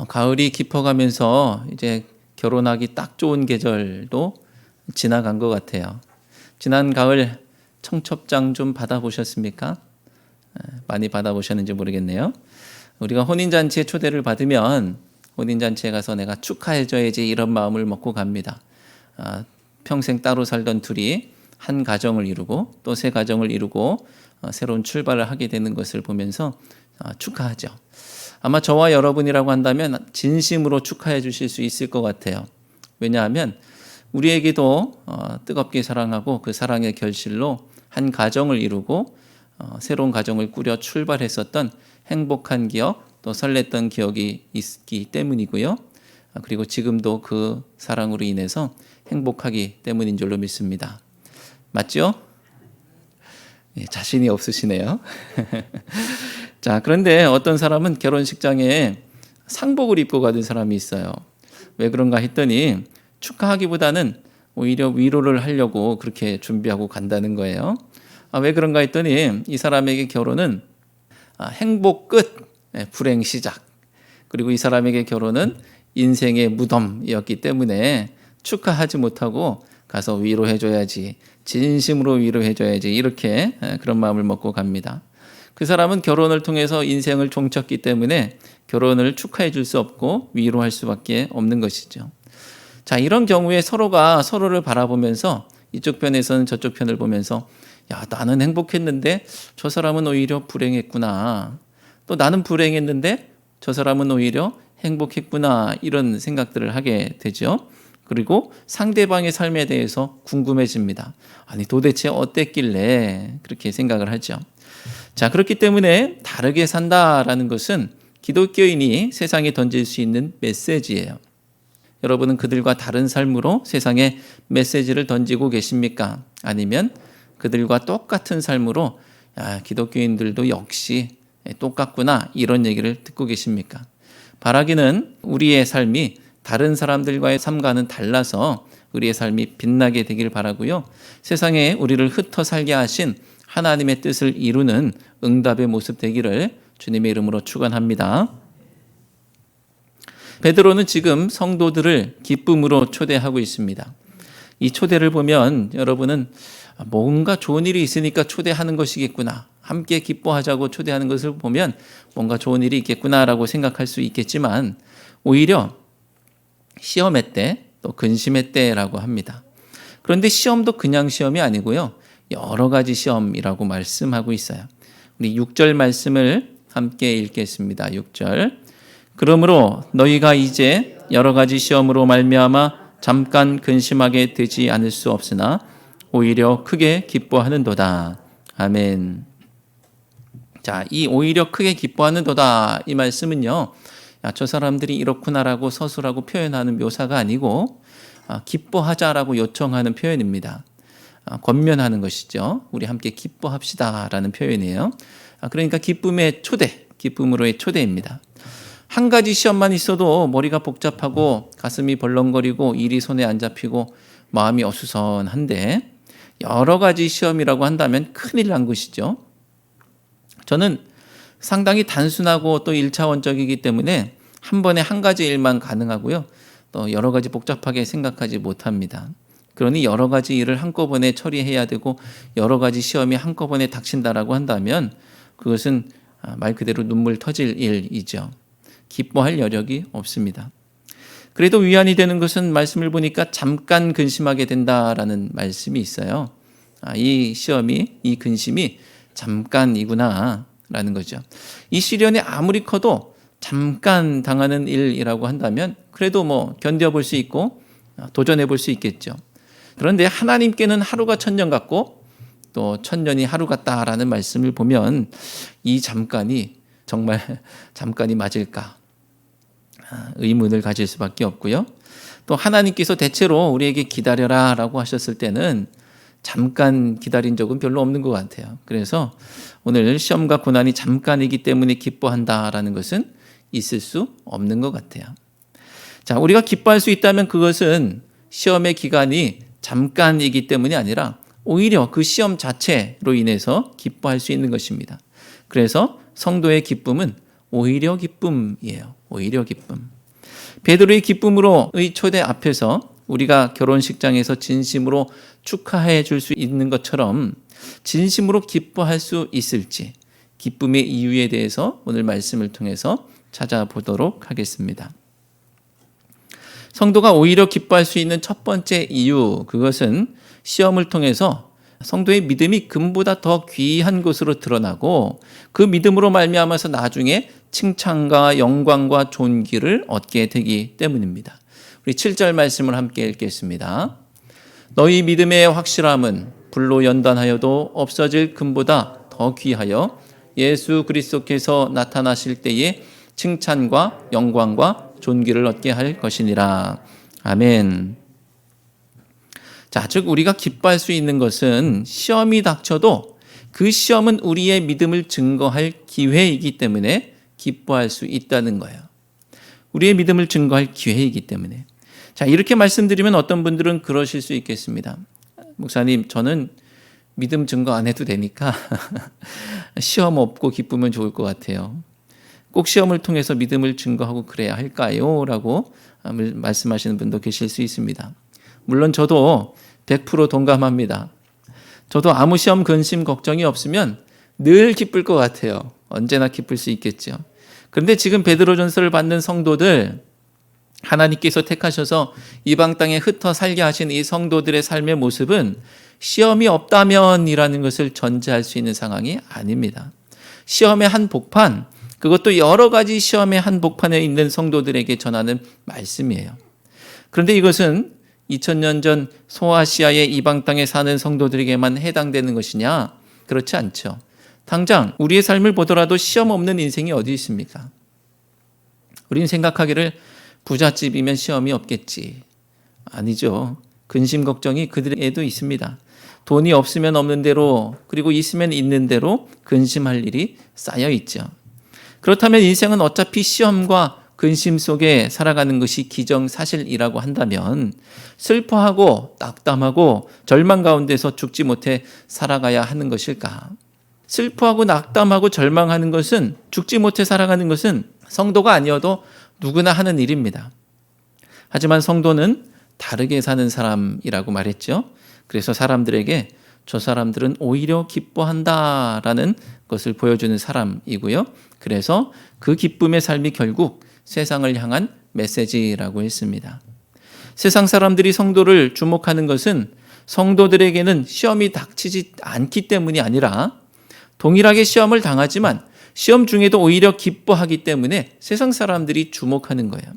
가을이 깊어가면서 이제 결혼하기 딱 좋은 계절도 지나간 것 같아요. 지난 가을 청첩장 좀 받아보셨습니까? 많이 받아보셨는지 모르겠네요. 우리가 혼인잔치에 초대를 받으면 혼인잔치에 가서 내가 축하해줘야지 이런 마음을 먹고 갑니다. 평생 따로 살던 둘이 한 가정을 이루고 또 새 가정을 이루고 새로운 출발을 하게 되는 것을 보면서 축하하죠. 아마 저와 여러분이라고 한다면 진심으로 축하해 주실 수 있을 것 같아요. 왜냐하면 우리에게도 뜨겁게 사랑하고 그 사랑의 결실로 한 가정을 이루고 새로운 가정을 꾸려 출발했었던 행복한 기억, 또 설렜던 기억이 있기 때문이고요. 그리고 지금도 그 사랑으로 인해서 행복하기 때문인 줄로 믿습니다. 맞죠? 자신이 없으시네요. 자, 그런데 어떤 사람은 결혼식장에 상복을 입고 가는 사람이 있어요. 왜 그런가 했더니 축하하기보다는 오히려 위로를 하려고 그렇게 준비하고 간다는 거예요. 왜 그런가 했더니 이 사람에게 결혼은 행복 끝, 불행 시작. 그리고 이 사람에게 결혼은 인생의 무덤이었기 때문에 축하하지 못하고 가서 위로해줘야지, 진심으로 위로해줘야지, 이렇게 그런 마음을 먹고 갑니다. 그 사람은 결혼을 통해서 인생을 종쳤기 때문에 결혼을 축하해 줄 수 없고 위로할 수밖에 없는 것이죠. 자, 이런 경우에 서로가 서로를 바라보면서 이쪽 편에서는 저쪽 편을 보면서 야, 나는 행복했는데 저 사람은 오히려 불행했구나. 또 나는 불행했는데 저 사람은 오히려 행복했구나. 이런 생각들을 하게 되죠. 그리고 상대방의 삶에 대해서 궁금해집니다. 아니, 도대체 어땠길래 그렇게 생각을 하죠. 자, 그렇기 때문에 다르게 산다라는 것은 기독교인이 세상에 던질 수 있는 메시지예요. 여러분은 그들과 다른 삶으로 세상에 메시지를 던지고 계십니까? 아니면 그들과 똑같은 삶으로 기독교인들도 역시 똑같구나, 이런 얘기를 듣고 계십니까? 바라기는 우리의 삶이 다른 사람들과의 삶과는 달라서 우리의 삶이 빛나게 되길 바라고요. 세상에 우리를 흩어 살게 하신 하나님의 뜻을 이루는 응답의 모습 되기를 주님의 이름으로 축원합니다. 베드로는 지금 성도들을 기쁨으로 초대하고 있습니다. 이 초대를 보면 여러분은 뭔가 좋은 일이 있으니까 초대하는 것이겠구나, 함께 기뻐하자고 초대하는 것을 보면 뭔가 좋은 일이 있겠구나라고 생각할 수 있겠지만 오히려 시험의 때, 또 근심의 때라고 합니다. 그런데 시험도 그냥 시험이 아니고요, 여러 가지 시험이라고 말씀하고 있어요. 우리 6절 말씀을 함께 읽겠습니다. 6절. 그러므로 너희가 이제 여러 가지 시험으로 말미암아 잠깐 근심하게 되지 않을 수 없으나 오히려 크게 기뻐하는도다. 아멘. 자, 이 오히려 크게 기뻐하는도다, 이 말씀은요, 저 사람들이 이렇구나라고 서술하고 표현하는 묘사가 아니고 기뻐하자라고 요청하는 표현입니다. 권면하는 것이죠. 우리 함께 기뻐합시다라는 표현이에요. 그러니까 기쁨의 초대, 기쁨으로의 초대입니다. 한 가지 시험만 있어도 머리가 복잡하고 가슴이 벌렁거리고 일이 손에 안 잡히고 마음이 어수선한데 여러 가지 시험이라고 한다면 큰일 난 것이죠. 저는 상당히 단순하고 또 1차원적이기 때문에 한 번에 한 가지 일만 가능하고요, 또 여러 가지 복잡하게 생각하지 못합니다. 그러니 여러 가지 일을 한꺼번에 처리해야 되고 여러 가지 시험이 한꺼번에 닥친다라고 한다면 그것은 말 그대로 눈물 터질 일이죠. 기뻐할 여력이 없습니다. 그래도 위안이 되는 것은 말씀을 보니까 잠깐 근심하게 된다라는 말씀이 있어요. 이 시험이, 이 근심이 잠깐이구나 라는 거죠. 이 시련이 아무리 커도 잠깐 당하는 일이라고 한다면 그래도 뭐 견뎌볼 수 있고 도전해 볼 수 있겠죠. 그런데 하나님께는 하루가 천년 같고 또 천년이 하루 같다라는 말씀을 보면 이 잠깐이 정말 잠깐이 맞을까 의문을 가질 수밖에 없고요. 또 하나님께서 대체로 우리에게 기다려라 라고 하셨을 때는 잠깐 기다린 적은 별로 없는 것 같아요. 그래서 오늘 시험과 고난이 잠깐이기 때문에 기뻐한다라는 것은 있을 수 없는 것 같아요. 자, 우리가 기뻐할 수 있다면 그것은 시험의 기간이 잠깐이기 때문이 아니라 오히려 그 시험 자체로 인해서 기뻐할 수 있는 것입니다. 그래서 성도의 기쁨은 오히려 기쁨이에요. 오히려 기쁨. 베드로의 기쁨으로의 초대 앞에서 우리가 결혼식장에서 진심으로 축하해 줄 수 있는 것처럼 진심으로 기뻐할 수 있을지 기쁨의 이유에 대해서 오늘 말씀을 통해서 찾아보도록 하겠습니다. 성도가 오히려 기뻐할 수 있는 첫 번째 이유, 그것은 시험을 통해서 성도의 믿음이 금보다 더 귀한 것으로 드러나고 그 믿음으로 말미암아서 나중에 칭찬과 영광과 존귀를 얻게 되기 때문입니다. 우리 7절 말씀을 함께 읽겠습니다. 너희 믿음의 확실함은 불로 연단하여도 없어질 금보다 더 귀하여 예수 그리스도께서 나타나실 때에 칭찬과 영광과 존귀를 얻게 할 것이니라. 아멘. 자, 즉 우리가 기뻐할 수 있는 것은 시험이 닥쳐도 그 시험은 우리의 믿음을 증거할 기회이기 때문에 기뻐할 수 있다는 거예요. 우리의 믿음을 증거할 기회이기 때문에. 자, 이렇게 말씀드리면 어떤 분들은 그러실 수 있겠습니다. 목사님, 저는 믿음 증거 안 해도 되니까 시험 없고 기쁘면 좋을 것 같아요. 꼭 시험을 통해서 믿음을 증거하고 그래야 할까요? 라고 말씀하시는 분도 계실 수 있습니다. 물론 저도 100% 동감합니다. 저도 아무 시험 근심 걱정이 없으면 늘 기쁠 것 같아요. 언제나 기쁠 수 있겠죠. 그런데 지금 베드로전서를 받는 성도들, 하나님께서 택하셔서 이방 땅에 흩어 살게 하신 이 성도들의 삶의 모습은 시험이 없다면이라는 것을 전제할 수 있는 상황이 아닙니다. 시험의 한복판, 그것도 여러 가지 시험의 한복판에 있는 성도들에게 전하는 말씀이에요. 그런데 이것은 2000년 전 소아시아의 이방 땅에 사는 성도들에게만 해당되는 것이냐? 그렇지 않죠. 당장 우리의 삶을 보더라도 시험 없는 인생이 어디 있습니까? 우리는 생각하기를 부잣집이면 시험이 없겠지. 아니죠. 근심 걱정이 그들에게도 있습니다. 돈이 없으면 없는 대로, 그리고 있으면 있는 대로 근심할 일이 쌓여 있죠. 그렇다면 인생은 어차피 시험과 근심 속에 살아가는 것이 기정사실이라고 한다면 슬퍼하고 낙담하고 절망 가운데서 죽지 못해 살아가야 하는 것일까? 슬퍼하고 낙담하고 절망하는 것은, 죽지 못해 살아가는 것은 성도가 아니어도 누구나 하는 일입니다. 하지만 성도는 다르게 사는 사람이라고 말했죠. 그래서 사람들에게 저 사람들은 오히려 기뻐한다라는 것을 보여주는 사람이고요. 그래서 그 기쁨의 삶이 결국 세상을 향한 메시지라고 했습니다. 세상 사람들이 성도를 주목하는 것은 성도들에게는 시험이 닥치지 않기 때문이 아니라 동일하게 시험을 당하지만 시험 중에도 오히려 기뻐하기 때문에 세상 사람들이 주목하는 거예요.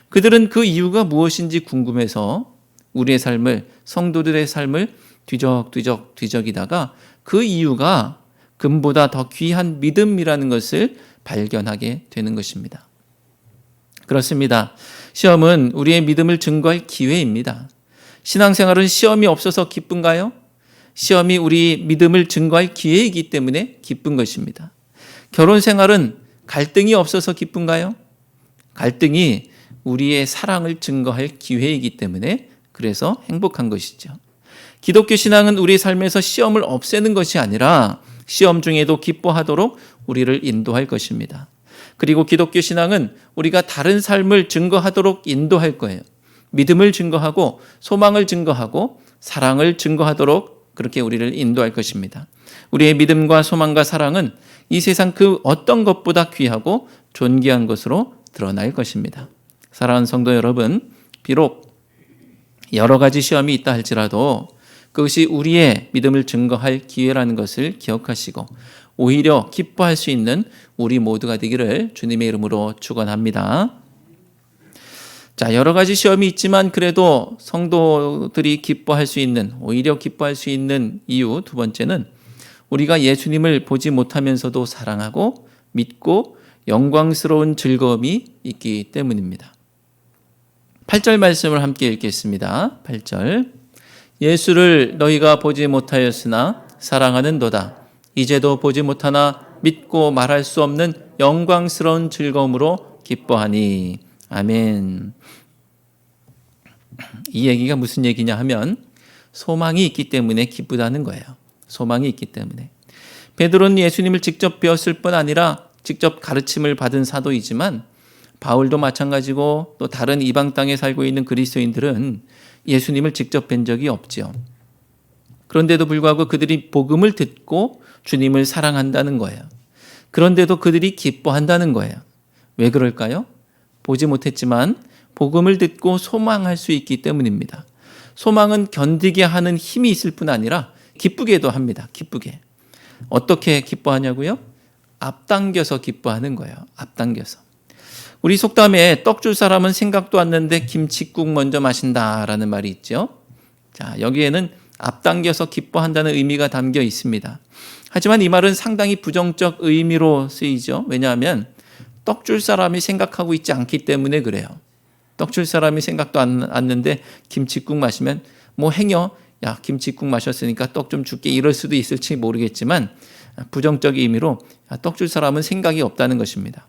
그들은 그 이유가 무엇인지 궁금해서 우리의 삶을, 성도들의 삶을 뒤적이다가 그 이유가 금보다 더 귀한 믿음이라는 것을 발견하게 되는 것입니다. 그렇습니다. 시험은 우리의 믿음을 증거할 기회입니다. 신앙생활은 시험이 없어서 기쁜가요? 시험이 우리 믿음을 증거할 기회이기 때문에 기쁜 것입니다. 결혼생활은 갈등이 없어서 기쁜가요? 갈등이 우리의 사랑을 증거할 기회이기 때문에 그래서 행복한 것이죠. 기독교 신앙은 우리 삶에서 시험을 없애는 것이 아니라 시험 중에도 기뻐하도록 우리를 인도할 것입니다. 그리고 기독교 신앙은 우리가 다른 삶을 증거하도록 인도할 거예요. 믿음을 증거하고 소망을 증거하고 사랑을 증거하도록 그렇게 우리를 인도할 것입니다. 우리의 믿음과 소망과 사랑은 이 세상 그 어떤 것보다 귀하고 존귀한 것으로 드러날 것입니다. 사랑하는 성도 여러분, 비록 여러 가지 시험이 있다 할지라도 그것이 우리의 믿음을 증거할 기회라는 것을 기억하시고 오히려 기뻐할 수 있는 우리 모두가 되기를 주님의 이름으로 축원합니다. 자, 여러 가지 시험이 있지만 그래도 성도들이 기뻐할 수 있는, 오히려 기뻐할 수 있는 이유 두 번째는 우리가 예수님을 보지 못하면서도 사랑하고 믿고 영광스러운 즐거움이 있기 때문입니다. 8절 말씀을 함께 읽겠습니다. 8절. 예수를 너희가 보지 못하였으나 사랑하는도다. 이제도 보지 못하나 믿고 말할 수 없는 영광스러운 즐거움으로 기뻐하니. 아멘. 이 얘기가 무슨 얘기냐 하면 소망이 있기 때문에 기쁘다는 거예요. 소망이 있기 때문에. 베드로는 예수님을 직접 배웠을 뿐 아니라 직접 가르침을 받은 사도이지만 바울도 마찬가지고 또 다른 이방 땅에 살고 있는 그리스도인들은 예수님을 직접 뵌 적이 없지요. 그런데도 불구하고 그들이 복음을 듣고 주님을 사랑한다는 거예요. 그런데도 그들이 기뻐한다는 거예요. 왜 그럴까요? 보지 못했지만 복음을 듣고 소망할 수 있기 때문입니다. 소망은 견디게 하는 힘이 있을 뿐 아니라 기쁘게도 합니다. 기쁘게. 어떻게 기뻐하냐고요? 앞당겨서 기뻐하는 거예요. 앞당겨서. 우리 속담에 떡 줄 사람은 생각도 않는데 김칫국 먼저 마신다라는 말이 있죠. 자, 여기에는 앞당겨서 기뻐한다는 의미가 담겨 있습니다. 하지만 이 말은 상당히 부정적 의미로 쓰이죠. 왜냐하면 떡 줄 사람이 생각하고 있지 않기 때문에 그래요. 떡 줄 사람이 생각도 않는데 김칫국 마시면 뭐 행여 야 김칫국 마셨으니까 떡 좀 줄게 이럴 수도 있을지 모르겠지만 부정적 의미로 떡 줄 사람은 생각이 없다는 것입니다.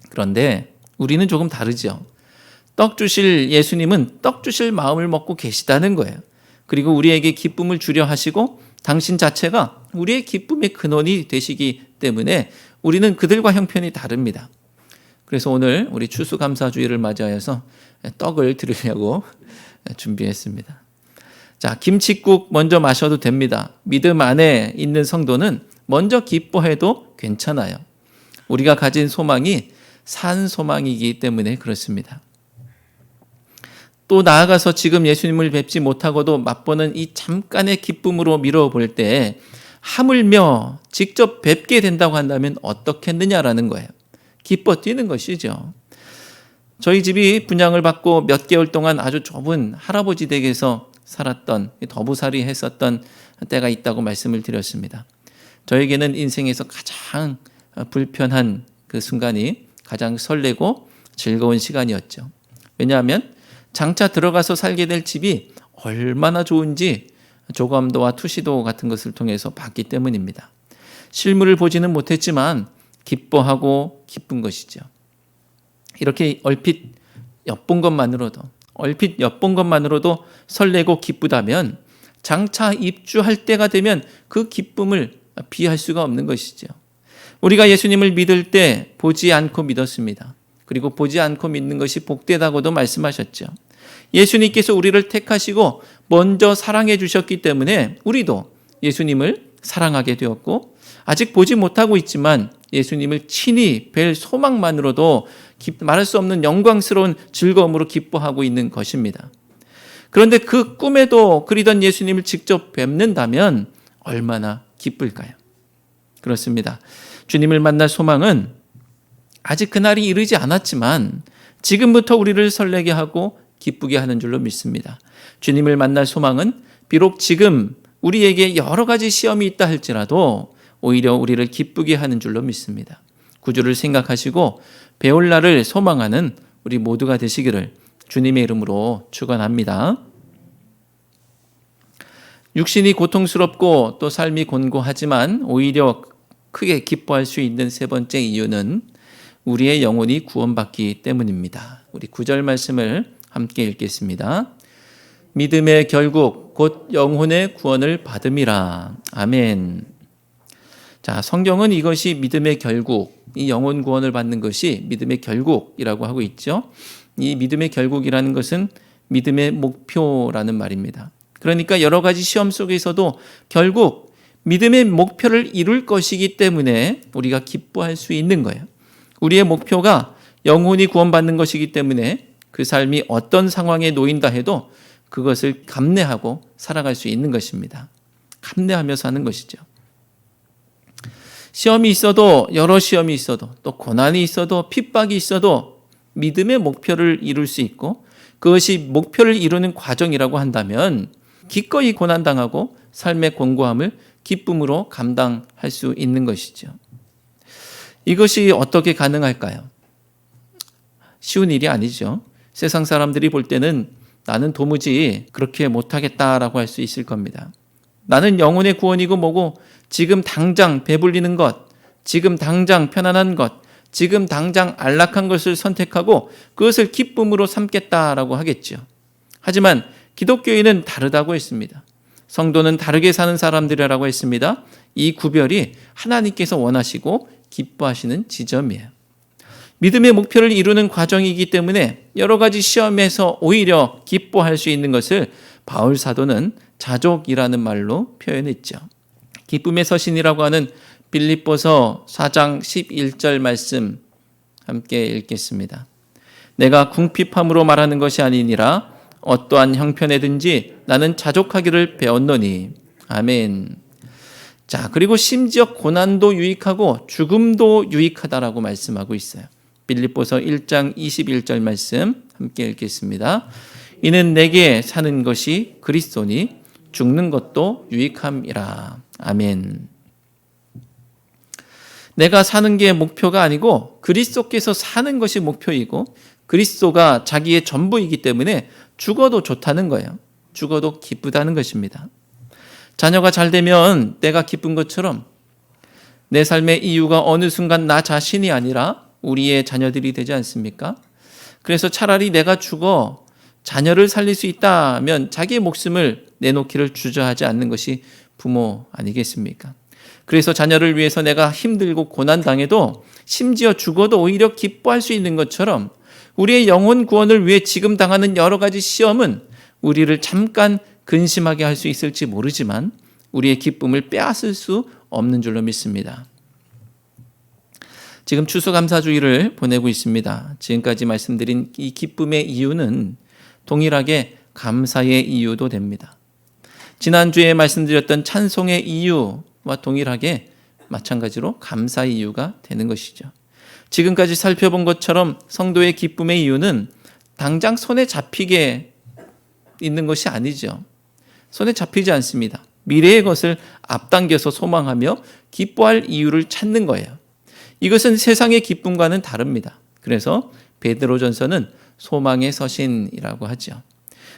그런데 우리는 조금 다르죠. 떡 주실 예수님은 떡 주실 마음을 먹고 계시다는 거예요. 그리고 우리에게 기쁨을 주려 하시고 당신 자체가 우리의 기쁨의 근원이 되시기 때문에 우리는 그들과 형편이 다릅니다. 그래서 오늘 우리 추수감사주의를 맞이하여서 떡을 드리려고 준비했습니다. 자, 김칫국 먼저 마셔도 됩니다. 믿음 안에 있는 성도는 먼저 기뻐해도 괜찮아요. 우리가 가진 소망이 산 소망이기 때문에 그렇습니다. 또 나아가서 지금 예수님을 뵙지 못하고도 맛보는 이 잠깐의 기쁨으로 미뤄볼 때 하물며 직접 뵙게 된다고 한다면 어떻겠느냐라는 거예요. 기뻐 뛰는 것이죠. 저희 집이 분양을 받고 몇 개월 동안 아주 좁은 할아버지 댁에서 살았던 더부살이 했었던 때가 있다고 말씀을 드렸습니다. 저에게는 인생에서 가장 불편한 그 순간이 가장 설레고 즐거운 시간이었죠. 왜냐하면 장차 들어가서 살게 될 집이 얼마나 좋은지 조감도와 투시도 같은 것을 통해서 봤기 때문입니다. 실물을 보지는 못했지만 기뻐하고 기쁜 것이죠. 이렇게 얼핏 엿본 것만으로도 설레고 기쁘다면 장차 입주할 때가 되면 그 기쁨을 비할 수가 없는 것이죠. 우리가 예수님을 믿을 때 보지 않고 믿었습니다. 그리고 보지 않고 믿는 것이 복되다고도 말씀하셨죠. 예수님께서 우리를 택하시고 먼저 사랑해 주셨기 때문에 우리도 예수님을 사랑하게 되었고 아직 보지 못하고 있지만 예수님을 친히 뵐 소망만으로도 말할 수 없는 영광스러운 즐거움으로 기뻐하고 있는 것입니다. 그런데 그 꿈에도 그리던 예수님을 직접 뵙는다면 얼마나 기쁠까요? 그렇습니다. 주님을 만날 소망은 아직 그날이 이르지 않았지만 지금부터 우리를 설레게 하고 기쁘게 하는 줄로 믿습니다. 주님을 만날 소망은 비록 지금 우리에게 여러 가지 시험이 있다 할지라도 오히려 우리를 기쁘게 하는 줄로 믿습니다. 구주를 생각하시고 배울 날을 소망하는 우리 모두가 되시기를 주님의 이름으로 축원합니다. 육신이 고통스럽고 또 삶이 곤고하지만 오히려 크게 기뻐할 수 있는 세 번째 이유는 우리의 영혼이 구원받기 때문입니다. 우리 9절 말씀을 함께 읽겠습니다. 믿음의 결국 곧 영혼의 구원을 받음이라. 아멘. 자, 성경은 이것이 믿음의 결국, 이 영혼 구원을 받는 것이 믿음의 결국이라고 하고 있죠. 이 믿음의 결국이라는 것은 믿음의 목표라는 말입니다. 그러니까 여러 가지 시험 속에서도 결국 믿음의 목표를 이룰 것이기 때문에 우리가 기뻐할 수 있는 거예요. 우리의 목표가 영혼이 구원받는 것이기 때문에 그 삶이 어떤 상황에 놓인다 해도 그것을 감내하고 살아갈 수 있는 것입니다. 감내하며 사는 것이죠. 시험이 있어도 여러 시험이 있어도 또 고난이 있어도 핍박이 있어도 믿음의 목표를 이룰 수 있고 그것이 목표를 이루는 과정이라고 한다면 기꺼이 고난당하고 삶의 곤고함을 기쁨으로 감당할 수 있는 것이죠. 이것이 어떻게 가능할까요? 쉬운 일이 아니죠. 세상 사람들이 볼 때는 나는 도무지 그렇게 못하겠다라고 할 수 있을 겁니다. 나는 영혼의 구원이고 뭐고 지금 당장 배불리는 것, 지금 당장 편안한 것, 지금 당장 안락한 것을 선택하고 그것을 기쁨으로 삼겠다라고 하겠죠. 하지만 기독교인은 다르다고 했습니다. 성도는 다르게 사는 사람들이라고 했습니다. 이 구별이 하나님께서 원하시고 기뻐하시는 지점이에요. 믿음의 목표를 이루는 과정이기 때문에 여러 가지 시험에서 오히려 기뻐할 수 있는 것을 바울 사도는 자족이라는 말로 표현했죠. 기쁨의 서신이라고 하는 빌립보서 4장 11절 말씀 함께 읽겠습니다. 내가 궁핍함으로 말하는 것이 아니니라 어떠한 형편에든지 나는 자족하기를 배웠노니. 아멘. 자, 그리고 심지어 고난도 유익하고 죽음도 유익하다라고 말씀하고 있어요. 빌립보서 1장 21절 말씀 함께 읽겠습니다. 이는 내게 사는 것이 그리스도니 죽는 것도 유익함이라. 아멘. 내가 사는 게 목표가 아니고 그리스도께서 사는 것이 목표이고 그리스도가 자기의 전부이기 때문에 죽어도 좋다는 거예요. 죽어도 기쁘다는 것입니다. 자녀가 잘 되면 내가 기쁜 것처럼 내 삶의 이유가 어느 순간 나 자신이 아니라 우리의 자녀들이 되지 않습니까? 그래서 차라리 내가 죽어 자녀를 살릴 수 있다면 자기의 목숨을 내놓기를 주저하지 않는 것이 부모 아니겠습니까? 그래서 자녀를 위해서 내가 힘들고 고난당해도 심지어 죽어도 오히려 기뻐할 수 있는 것처럼 우리의 영혼 구원을 위해 지금 당하는 여러 가지 시험은 우리를 잠깐 근심하게 할 수 있을지 모르지만 우리의 기쁨을 빼앗을 수 없는 줄로 믿습니다. 지금 추수감사주의를 보내고 있습니다. 지금까지 말씀드린 이 기쁨의 이유는 동일하게 감사의 이유도 됩니다. 지난주에 말씀드렸던 찬송의 이유와 동일하게 마찬가지로 감사의 이유가 되는 것이죠. 지금까지 살펴본 것처럼 성도의 기쁨의 이유는 당장 손에 잡히게 있는 것이 아니죠. 손에 잡히지 않습니다. 미래의 것을 앞당겨서 소망하며 기뻐할 이유를 찾는 거예요. 이것은 세상의 기쁨과는 다릅니다. 그래서 베드로전서는 소망의 서신이라고 하죠.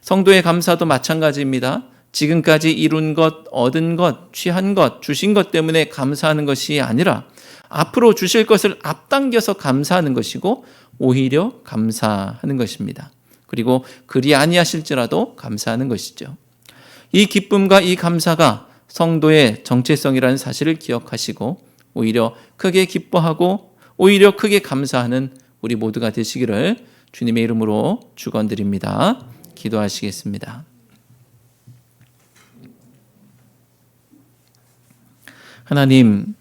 성도의 감사도 마찬가지입니다. 지금까지 이룬 것, 얻은 것, 취한 것, 주신 것 때문에 감사하는 것이 아니라 앞으로 주실 것을 앞당겨서 감사하는 것이고 오히려 감사하는 것입니다. 그리고 그리 아니하실지라도 감사하는 것이죠. 이 기쁨과 이 감사가 성도의 정체성이라는 사실을 기억하시고 오히려 크게 기뻐하고 오히려 크게 감사하는 우리 모두가 되시기를 주님의 이름으로 축원드립니다. 기도하시겠습니다. 하나님,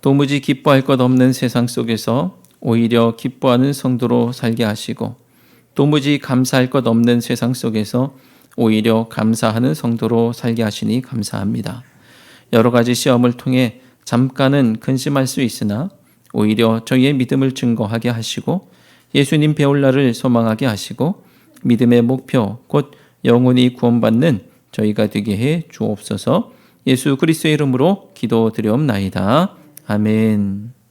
도무지 기뻐할 것 없는 세상 속에서 오히려 기뻐하는 성도로 살게 하시고 도무지 감사할 것 없는 세상 속에서 오히려 감사하는 성도로 살게 하시니 감사합니다. 여러 가지 시험을 통해 잠깐은 근심할 수 있으나 오히려 저희의 믿음을 증거하게 하시고 예수님 배울 날을 소망하게 하시고 믿음의 목표 곧 영혼이 구원받는 저희가 되게 해 주옵소서. 예수 그리스도의 이름으로 기도드리옵나이다. 아멘.